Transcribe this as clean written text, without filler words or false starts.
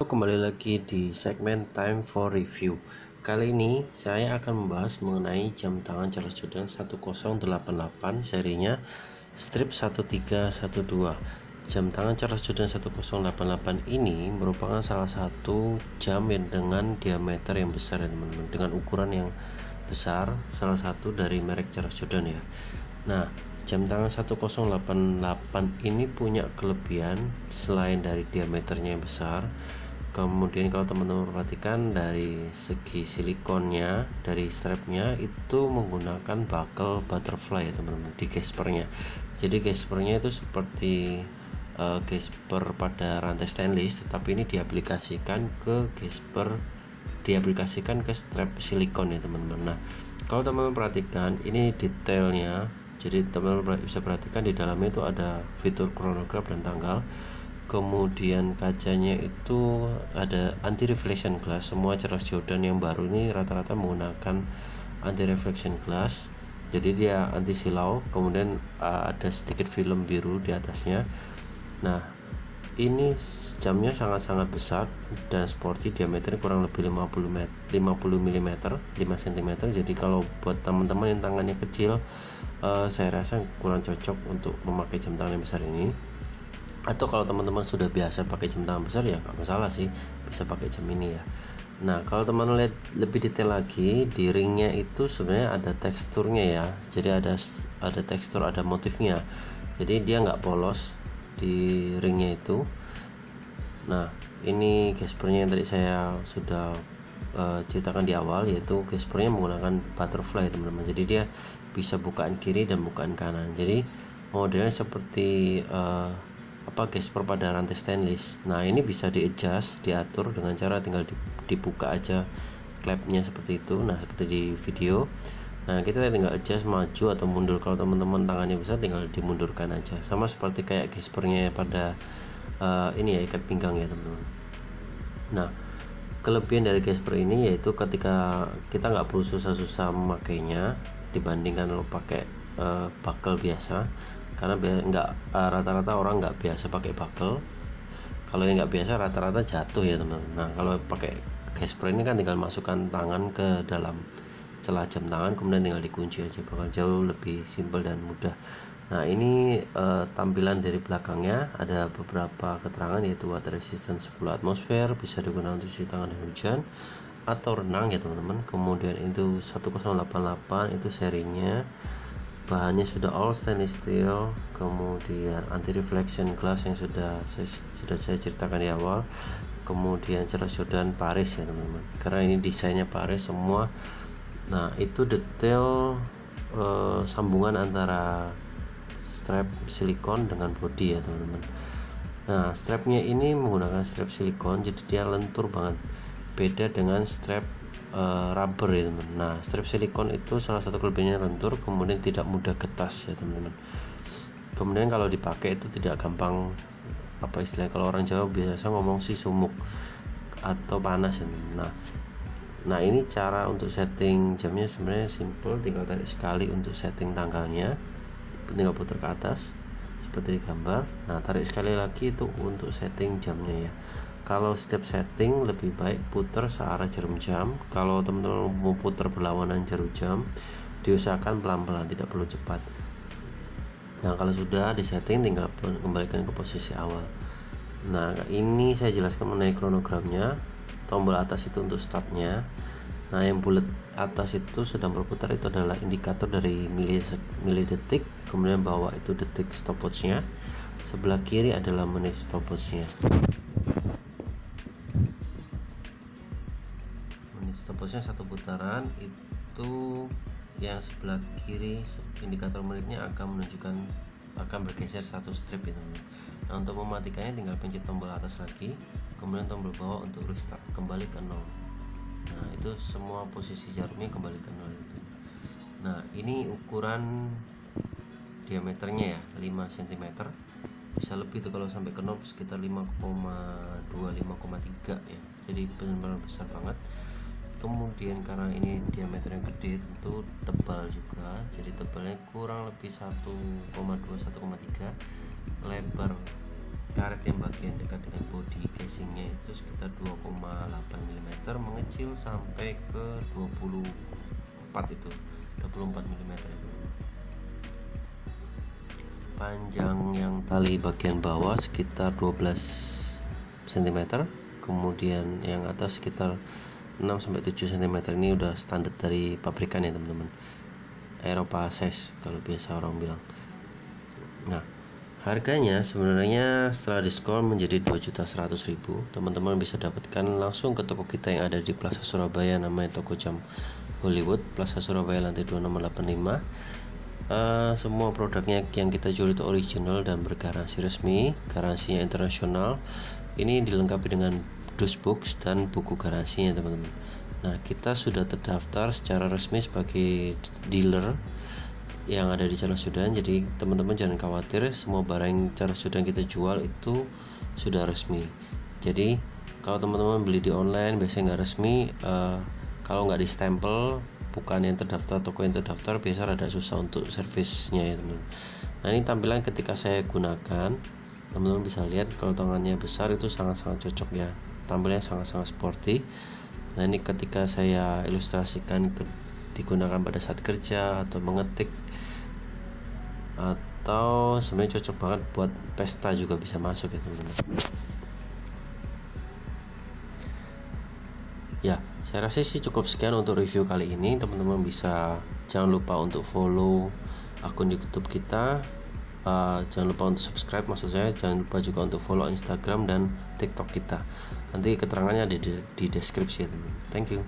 Kembali lagi di segmen Time for Review. Kali ini saya akan membahas mengenai jam tangan Charles Jordan 1088 serinya strip 1312. Jam tangan Charles Jordan 1088 ini merupakan salah satu jam yang dengan diameter yang besar ya teman-teman, dengan ukuran yang besar, salah satu dari merek Charles Jordan ya. Nah, jam tangan 1088 ini punya kelebihan selain dari diameternya yang besar. Kemudian kalau teman-teman perhatikan dari segi silikonnya, dari strapnya itu menggunakan buckle butterfly ya teman-teman di gespernya. Jadi gespernya itu seperti gesper pada rantai stainless, tetapi ini diaplikasikan ke strap silikon ya teman-teman. Nah, kalau teman-teman perhatikan ini detailnya, jadi teman-teman bisa perhatikan di dalamnya itu ada fitur chronograph dan tanggal. Kemudian kacanya itu ada anti reflection glass. Semua Charles Jordan yang baru ini rata-rata menggunakan anti reflection glass, jadi dia anti silau. Kemudian ada sedikit film biru di atasnya. Nah, ini jamnya sangat-sangat besar dan sporty, diameternya kurang lebih 50 mm, 5 cm. Jadi kalau buat teman-teman yang tangannya kecil, saya rasa kurang cocok untuk memakai jam tangan yang besar ini. Atau kalau teman-teman sudah biasa pakai jam tangan besar ya nggak masalah sih, bisa pakai jam ini ya. Nah, kalau teman lihat lebih detail lagi, di ringnya itu sebenarnya ada teksturnya ya. Jadi ada tekstur, ada motifnya. Jadi dia nggak polos di ringnya itu. Nah, ini gespernya yang tadi saya sudah ceritakan di awal, yaitu gespernya menggunakan butterfly teman-teman. Jadi dia bisa bukaan kiri dan bukaan kanan. Jadi modelnya seperti gesper pada rantai stainless. Nah, ini bisa di-adjust, diatur dengan cara tinggal dibuka aja klepnya seperti itu. Nah, seperti di video. Nah, kita tinggal adjust maju atau mundur. Kalau teman-teman tangannya besar tinggal dimundurkan aja. Sama seperti kayak gespernya pada ini ya, ikat pinggang ya teman-teman. Nah, kelebihan dari gesper ini yaitu ketika kita nggak perlu susah-susah memakainya dibandingkan lo pakai buckle biasa, karena rata-rata orang nggak biasa pakai buckle. Kalau yang nggak biasa rata-rata jatuh ya teman-teman. Nah, kalau pakai gesper ini kan tinggal masukkan tangan ke dalam celah jam tangan, kemudian tinggal dikunci aja, bakal jauh lebih simpel dan mudah. Nah, ini tampilan dari belakangnya ada beberapa keterangan, yaitu water resistant 10 atmosfer, bisa digunakan untuk cuci tangan dan hujan atau renang ya teman-teman. Kemudian itu 1088 itu serinya, bahannya sudah all stainless steel. Kemudian anti reflection glass yang sudah saya ceritakan di awal. Kemudian Charles Jordan Paris ya teman-teman, karena ini desainnya Paris semua. Nah, itu detail sambungan antara strap silikon dengan body ya teman-teman. Nah, strapnya ini menggunakan strap silikon, jadi dia lentur banget, beda dengan strap rubber ya teman. Nah, strap silikon itu salah satu kelebihannya lentur, kemudian tidak mudah getas ya teman-teman. Kemudian kalau dipakai itu tidak gampang, apa istilahnya kalau orang Jawa biasa ngomong sih sumuk atau panas ya teman. Nah, ini cara untuk setting jamnya sebenarnya simple, tinggal tarik sekali untuk setting tanggalnya, tinggal putar ke atas seperti di gambar. Nah, tarik sekali lagi itu untuk setting jamnya ya. Kalau setiap setting lebih baik putar searah jarum jam. Kalau teman-teman mau putar berlawanan jarum jam, diusahakan pelan-pelan, tidak perlu cepat. Nah, kalau sudah di setting tinggal kembalikan ke posisi awal. Nah, ini saya jelaskan mengenai chronogramnya. Tombol atas itu untuk startnya. Nah, yang bulat atas itu sedang berputar itu adalah indikator dari milidetik. Kemudian bawah itu detik stopwatchnya. Sebelah kiri adalah menit stopwatchnya. Menit stopwatchnya satu putaran itu, yang sebelah kiri indikator menitnya akan bergeser satu strip ya teman-teman. Nah, untuk mematikannya tinggal pencet tombol atas lagi, kemudian tombol bawah untuk restart, kembali ke 0. Nah, itu semua posisi jarumnya kembali ke 0 itu. Nah, ini ukuran diameternya ya 5 cm, bisa lebih tuh kalau sampai ke 0, sekitar 5,2 5,3 ya, jadi benar-benar besar banget. Kemudian karena ini diameternya gede, tentu tebal juga, jadi tebalnya kurang lebih 1,2 1,3, lebar karet yang bagian dekat dengan body casingnya itu sekitar 2,8 mm, mengecil sampai ke 24 itu 24 mm itu. Panjang yang tali bagian bawah sekitar 12 cm, kemudian yang atas sekitar 6-7 cm. Ini udah standar dari pabrikan ya teman-teman, Eropa size kalau biasa orang bilang. Nah, harganya sebenarnya setelah diskon menjadi 2.100.000. Teman-teman bisa dapatkan langsung ke toko kita yang ada di Plaza Surabaya, namanya Toko Jam Hollywood, Plaza Surabaya lantai 2 nomor 85. Semua produknya yang kita jual itu original dan bergaransi resmi, garansinya internasional. Ini dilengkapi dengan dusbox dan buku garansinya teman-teman. Nah, kita sudah terdaftar secara resmi sebagai dealer yang ada di Jalan Sudan. Jadi teman-teman jangan khawatir, semua barang yang Jalan Sudan kita jual itu sudah resmi. Jadi kalau teman-teman beli di online biasanya nggak resmi, kalau nggak di stempel, bukan yang terdaftar, toko yang terdaftar, biasa ada susah untuk servisnya ya teman-teman. Nah, ini tampilan ketika saya gunakan, teman-teman bisa lihat kalau tangannya besar itu sangat-sangat cocok ya, tampilnya sangat-sangat sporty. Nah, ini ketika saya ilustrasikan itu digunakan pada saat kerja atau mengetik, atau sebenarnya cocok banget buat pesta juga bisa masuk ya teman-teman. Ya, saya rasa sih cukup sekian untuk review kali ini. Teman-teman bisa jangan lupa untuk follow akun YouTube kita, jangan lupa untuk subscribe, maksud saya jangan lupa juga untuk follow Instagram dan TikTok kita. Nanti keterangannya ada di deskripsi ya teman-teman. Thank you.